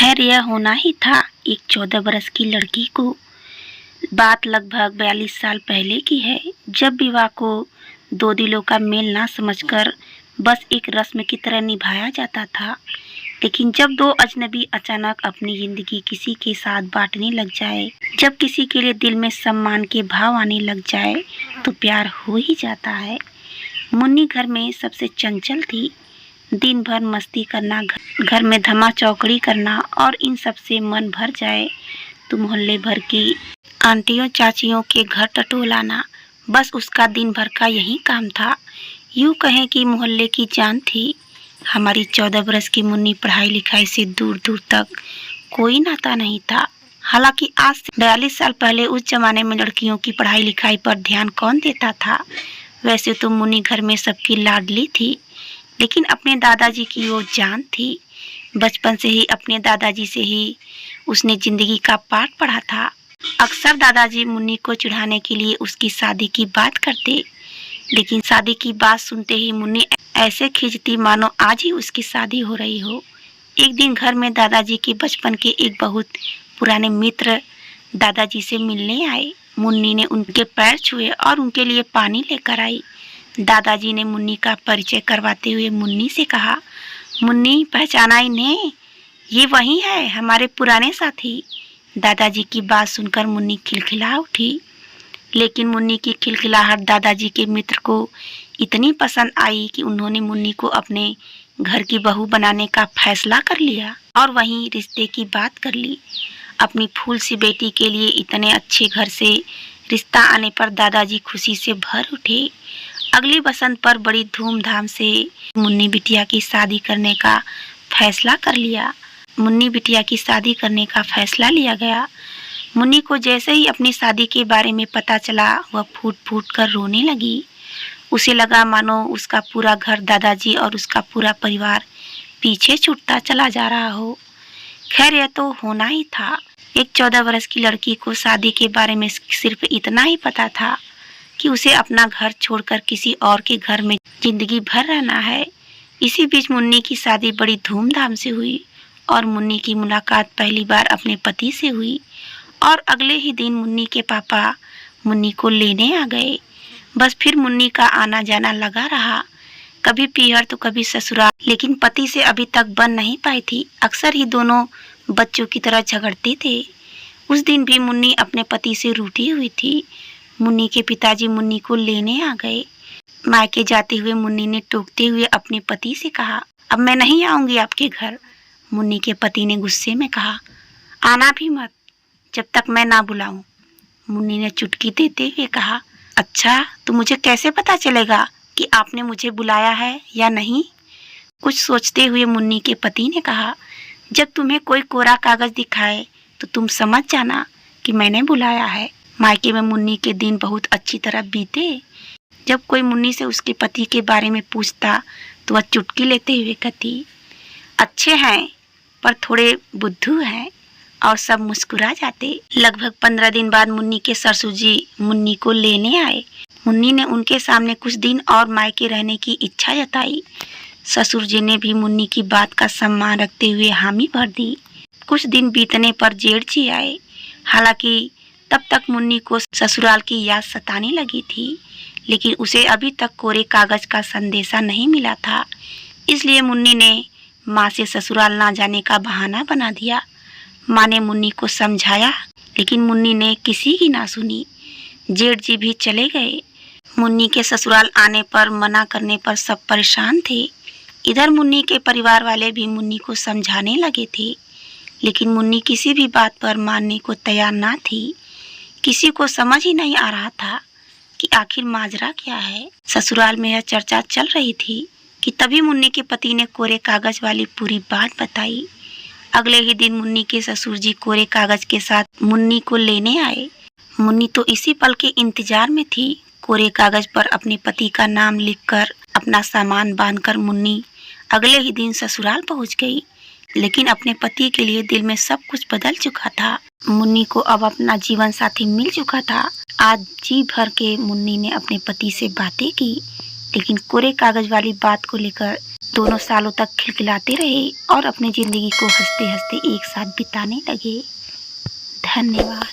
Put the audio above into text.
खैर यह होना ही था एक 14 बरस की लड़की को। बात लगभग 42 साल पहले की है, जब विवाह को दो दिलों का मेल ना समझकर बस एक रस्म की तरह निभाया जाता था। लेकिन जब दो अजनबी अचानक अपनी जिंदगी किसी के साथ बांटने लग जाए, जब किसी के लिए दिल में सम्मान के भाव आने लग जाए, तो प्यार हो ही जाता है। मुन्नी घर में सबसे चंचल थी। दिन भर मस्ती करना, घर में धमा चौकड़ी करना और इन सब से मन भर जाए तो मोहल्ले भर की आंटियों चाचियों के घर टटोलाना, बस उसका दिन भर का यही काम था। यूँ कहें कि मोहल्ले की जान थी। हमारी 14 बरस की मुन्नी पढ़ाई लिखाई से दूर दूर तक कोई नाता नहीं था। हालांकि आज से 42 साल पहले उस जमाने में लड़कियों की पढ़ाई लिखाई पर ध्यान कौन देता था। वैसे तो मुन्नी घर में सबकी लाडली थी, लेकिन अपने दादाजी की वो जान थी। बचपन से ही अपने दादाजी से ही उसने जिंदगी का पाठ पढ़ा था। अक्सर दादाजी मुन्नी को चिढ़ाने के लिए उसकी शादी की बात करते, लेकिन शादी की बात सुनते ही मुन्नी ऐसे खिंचती मानो आज ही उसकी शादी हो रही हो। एक दिन घर में दादाजी के बचपन के एक बहुत पुराने मित्र दादाजी से मिलने आए। मुन्नी ने उनके पैर छुए और उनके लिए पानी लेकर आई। दादाजी ने मुन्नी का परिचय करवाते हुए मुन्नी से कहा, मुन्नी पहचाना इन्हें? ये वही है, हमारे पुराने साथी। दादाजी की बात सुनकर मुन्नी खिलखिला उठी, लेकिन मुन्नी की खिलखिलाहट दादाजी के मित्र को इतनी पसंद आई कि उन्होंने मुन्नी को अपने घर की बहू बनाने का फैसला कर लिया और वहीं रिश्ते की बात कर ली। अपनी फूल सी बेटी के लिए इतने अच्छे घर से रिश्ता आने पर दादाजी खुशी से भर उठे। अगली बसंत पर बड़ी धूमधाम से मुन्नी बिटिया की शादी करने का फैसला कर लिया। मुन्नी बिटिया की शादी करने का फैसला लिया गया। मुन्नी को जैसे ही अपनी शादी के बारे में पता चला, वह फूट फूट कर रोने लगी। उसे लगा मानो उसका पूरा घर, दादाजी और उसका पूरा परिवार पीछे छूटता चला जा रहा हो। खैर यह तो होना ही था। एक 14 वर्ष की लड़की को शादी के बारे में सिर्फ इतना ही पता था कि उसे अपना घर छोड़कर किसी और के घर में जिंदगी भर रहना है। इसी बीच मुन्नी की शादी बड़ी धूमधाम से हुई और मुन्नी की मुलाकात पहली बार अपने पति से हुई और अगले ही दिन मुन्नी के पापा मुन्नी को लेने आ गए। बस फिर मुन्नी का आना जाना लगा रहा, कभी पीहर तो कभी ससुराल, लेकिन पति से अभी तक बन नहीं पाई थी। अक्सर ही दोनों बच्चों की तरह झगड़ते थे। उस दिन भी मुन्नी अपने पति से रूठी हुई थी। मुन्नी के पिताजी मुन्नी को लेने आ गए। मायके जाते हुए मुन्नी ने टोकते हुए अपने पति से कहा, अब मैं नहीं आऊंगी आपके घर। मुन्नी के पति ने गुस्से में कहा, आना भी मत जब तक मैं ना बुलाऊं। मुन्नी ने चुटकी देते हुए कहा, अच्छा तो मुझे कैसे पता चलेगा कि आपने मुझे बुलाया है या नहीं? कुछ सोचते हुए मुन्नी के पति ने कहा, जब तुम्हें कोई कोरा कागज दिखाए तो तुम समझ जाना कि मैंने बुलाया है। मायके में मुन्नी के दिन बहुत अच्छी तरह बीते। जब कोई मुन्नी से उसके पति के बारे में पूछता तो वह चुटकी लेते हुए कहती, अच्छे हैं पर थोड़े बुद्धू हैं, और सब मुस्कुरा जाते। लगभग 15 दिन बाद मुन्नी के ससुर जी मुन्नी को लेने आए। मुन्नी ने उनके सामने कुछ दिन और मायके रहने की इच्छा जताई। ससुर जी ने भी मुन्नी की बात का सम्मान रखते हुए हामी भर दी। कुछ दिन बीतने पर जेठ जी आए। हालांकि तब तक मुन्नी को ससुराल की याद सताने लगी थी, लेकिन उसे अभी तक कोरे कागज का संदेशा नहीं मिला था। इसलिए मुन्नी ने माँ से ससुराल ना जाने का बहाना बना दिया। माँ ने मुन्नी को समझाया, लेकिन मुन्नी ने किसी की ना सुनी। जेठ जी भी चले गए। मुन्नी के ससुराल आने पर, मना करने पर सब परेशान थे। इधर मुन्नी के परिवार वाले भी मुन्नी को समझाने लगे थे, लेकिन मुन्नी किसी भी बात पर मानने को तैयार ना थी। किसी को समझ ही नहीं आ रहा था कि आखिर माजरा क्या है। ससुराल में यह चर्चा चल रही थी कि तभी मुन्नी के पति ने कोरे कागज वाली पूरी बात बताई। अगले ही दिन मुन्नी के ससुर जी कोरे कागज के साथ मुन्नी को लेने आए। मुन्नी तो इसी पल के इंतजार में थी। कोरे कागज पर अपने पति का नाम लिखकर अपना सामान बांधकर मुन्नी अगले ही दिन ससुराल पहुंच गई। लेकिन अपने पति के लिए दिल में सब कुछ बदल चुका था। मुन्नी को अब अपना जीवन साथी मिल चुका था। आज जी भर के मुन्नी ने अपने पति से बातें की, लेकिन कोरे कागज वाली बात को लेकर दोनों सालों तक खिलखिलाते रहे और अपनी ज़िंदगी को हंसते हंसते एक साथ बिताने लगे। धन्यवाद।